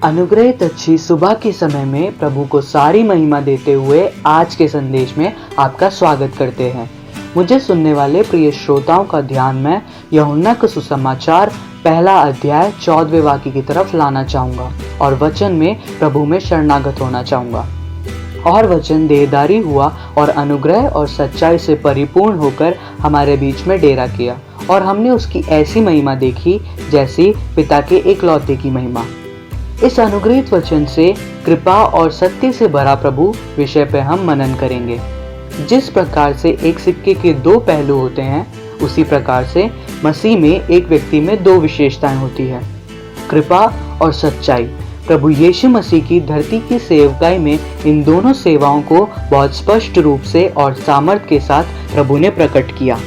अनुग्रहित अच्छी सुबह के समय में प्रभु को सारी महिमा देते हुए आज के संदेश में आपका स्वागत करते हैं। मुझे सुनने वाले प्रिय श्रोताओं का ध्यान मैं यूहन्ना का सुसमाचार पहला अध्याय 14वें वाक्य की तरफ लाना चाहूँगा और वचन में प्रभु में शरणागत होना चाहूँगा। और वचन देहधारी हुआ और अनुग्रह और सच्चाई से परिपूर्ण होकर हमारे बीच में डेरा किया और हमने उसकी ऐसी महिमा देखी जैसी पिता के एकलौते की महिमा। इस अनुग्रहित वचन से कृपा और सत्य से भरा प्रभु विषय पे हम मनन करेंगे। जिस प्रकार से एक सिक्के के दो पहलू होते हैं, उसी प्रकार से मसीह में एक व्यक्ति में दो विशेषताएं होती है, कृपा और सच्चाई। प्रभु यीशु मसीह की धरती की सेवकाई में इन दोनों सेवाओं को बहुत स्पष्ट रूप से और सामर्थ्य के साथ प्रभु ने प्रकट किया।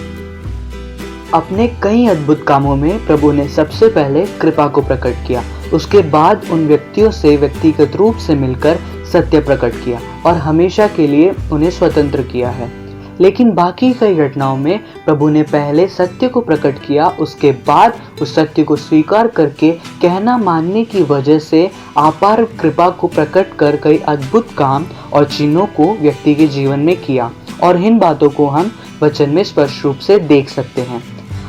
अपने कई अद्भुत कामों में प्रभु ने सबसे पहले कृपा को प्रकट किया, उसके बाद उन व्यक्तियों से व्यक्तिगत रूप से मिलकर सत्य प्रकट किया और हमेशा के लिए उन्हें स्वतंत्र किया है। लेकिन बाकी कई घटनाओं में प्रभु ने पहले सत्य को प्रकट किया, उसके बाद उस सत्य को स्वीकार करके कहना मानने की वजह से अपार कृपा को प्रकट कर कई अद्भुत काम और चिन्हों को व्यक्ति के जीवन में किया। और इन बातों को हम वचन में स्पष्ट रूप से देख सकते हैं।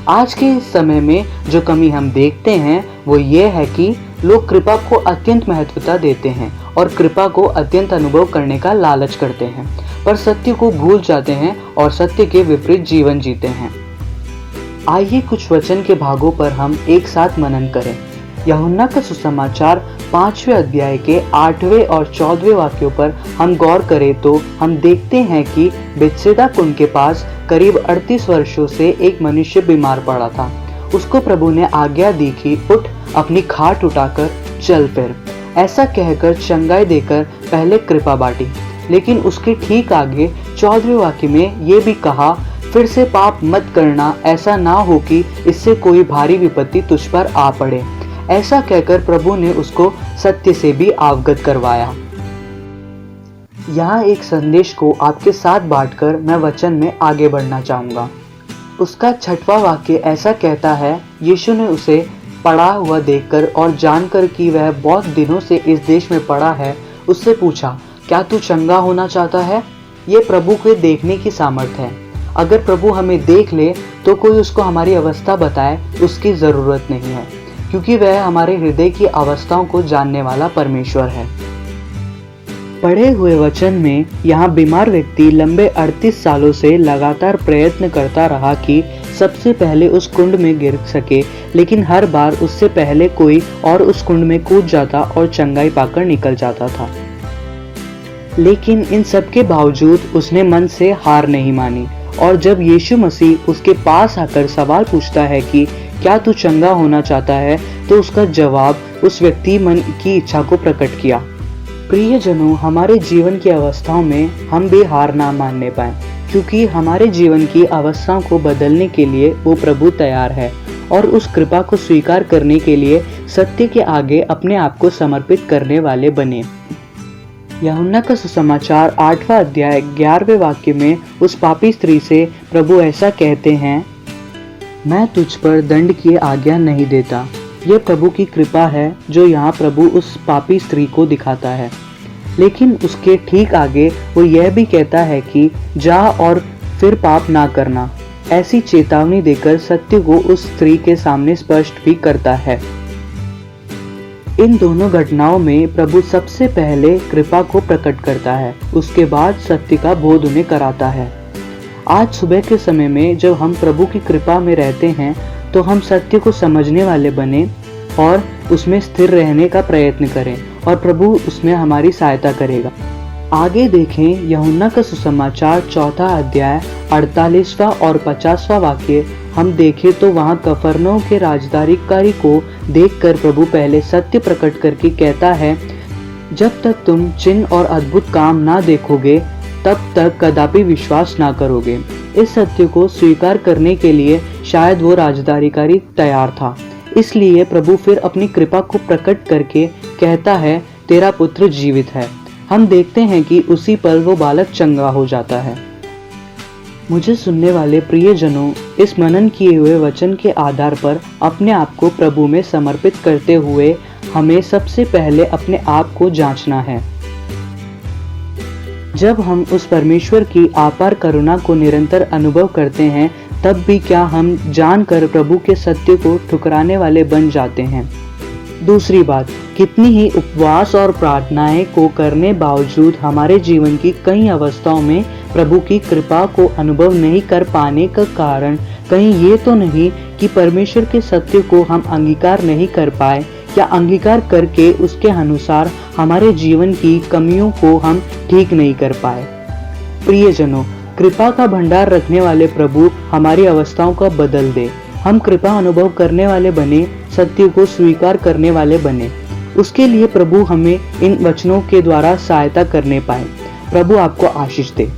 आज के समय में जो कमी हम देखते हैं वो ये है कि लोग कृपा को अत्यंत महत्वता देते हैं और कृपा को अत्यंत अनुभव करने का लालच करते हैं, पर सत्य को भूल जाते हैं और सत्य के विपरीत जीवन जीते हैं। आइए कुछ वचन के भागों पर हम एक साथ मनन करें। यूहन्ना का सुसमाचार 5वें अध्याय के 8वें और 14वें वाक्यों पर हम गौर करें तो हम देखते हैं कि बेतसैदा कुंड के पास करीब 38 वर्षों से एक मनुष्य बीमार पड़ा था। उसको प्रभु ने आज्ञा दी कि उठ, अपनी खाट उठाकर चल फिर। ऐसा कहकर चंगाई देकर पहले कृपा बांटी, लेकिन उसके ठीक आगे 14वें वाक्य में ये भी कहा, फिर से पाप मत करना, ऐसा ना हो कि इससे कोई भारी विपत्ति तुझ पर आ पड़े। ऐसा कहकर प्रभु ने उसको सत्य से भी अवगत करवाया। यहाँ एक संदेश को आपके साथ बांटकर मैं वचन में आगे बढ़ना चाहूँगा। उसका 6वां वाक्य ऐसा कहता है, यीशु ने उसे पड़ा हुआ देखकर और जानकर कि वह बहुत दिनों से इस देश में पड़ा है, उससे पूछा, क्या तू चंगा होना चाहता है? ये प्रभु के देखने की सामर्थ्य है। अगर प्रभु हमें देख ले तो कोई उसको हमारी अवस्था बताए उसकी ज़रूरत नहीं है, क्योंकि वह हमारे हृदय की अवस्थाओं को जानने वाला परमेश्वर है। पढ़े हुए वचन में यहाँ बीमार व्यक्ति लंबे 38 सालों से लगातार प्रयत्न करता रहा कि सबसे पहले उस कुंड में गिर सके, लेकिन हर बार उससे पहले कोई और उस कुंड में कूद जाता और चंगाई पाकर निकल जाता था। लेकिन इन सब के बावजूद उसने मन से हार नहीं मानी और जब यीशु मसीह उसके पास आकर सवाल पूछता है कि क्या तू चंगा होना चाहता है, तो उसका जवाब उस व्यक्ति मन की इच्छा को प्रकट किया। प्रियजनों, हमारे जीवन की अवस्थाओं में हम भी हार ना मानने पाए, क्योंकि हमारे जीवन की अवस्थाओं को बदलने के लिए वो प्रभु तैयार है और उस कृपा को स्वीकार करने के लिए सत्य के आगे अपने आप को समर्पित करने वाले बने। यूहन्ना का सुसमाचार 8वां अध्याय 11वें वाक्य में उस पापी स्त्री से प्रभु ऐसा कहते हैं, मैं तुझ पर दंड की आज्ञा नहीं देता। यह प्रभु की कृपा है जो यहाँ प्रभु उस पापी स्त्री को दिखाता है। लेकिन उसके ठीक आगे वो यह भी कहता है कि जा और फिर पाप ना करना। ऐसी चेतावनी देकर सत्य को उस स्त्री के सामने स्पष्ट भी करता है। इन दोनों घटनाओं में प्रभु सबसे पहले कृपा को प्रकट करता है, उसके बाद सत्य का बोध उन्हें कराता है। आज सुबह के समय में जब हम प्रभु की कृपा में रहते हैं तो हम सत्य को समझने वाले बने और उसमें स्थिर रहने का प्रयत्न करें और प्रभु उसमें हमारी सहायता करेगा। आगे देखें यूहन्ना का सुसमाचार 4था अध्याय 48वां और 50वां वाक्य हम देखें तो वहाँ कफरनहूम के राजदारिकारी को देखकर प्रभु पहले सत्य प्रकट करके कहता है, जब तक तुम चिन्ह और अद्भुत काम ना देखोगे तब तक कदापि विश्वास ना करोगे। इस सत्य को स्वीकार करने के लिए शायद वो राजदारिकारी तैयार था, इसलिए प्रभु फिर अपनी कृपा को प्रकट करके कहता है, तेरा पुत्र जीवित है। हम देखते हैं कि उसी पल वो बालक चंगा हो जाता है। मुझे सुनने वाले प्रियजनों, इस मनन किए हुए वचन के आधार पर अपने आप को प्रभु में समर्पित करते हुए हमें सबसे पहले अपने आप को जांचना है। जब हम उस परमेश्वर की अपार करुणा को निरंतर अनुभव करते हैं, तब भी क्या हम जानकर प्रभु के सत्य को ठुकराने वाले बन जाते हैं? दूसरी बात, कितनी ही उपवास और प्रार्थनाएं को करने बावजूद हमारे जीवन की कई अवस्थाओं में प्रभु की कृपा को अनुभव नहीं कर पाने का कारण कहीं ये तो नहीं कि परमेश्वर के सत्य को हम अंगीकार नहीं कर पाए, या अंगीकार करके उसके अनुसार हमारे जीवन की कमियों को हम ठीक नहीं कर पाए। प्रियजनों, कृपा का भंडार रखने वाले प्रभु हमारी अवस्थाओं को बदल दे। हम कृपा अनुभव करने वाले बने, सत्य को स्वीकार करने वाले बने। उसके लिए प्रभु हमें इन वचनों के द्वारा सहायता करने पाए। प्रभु आपको आशीष दे।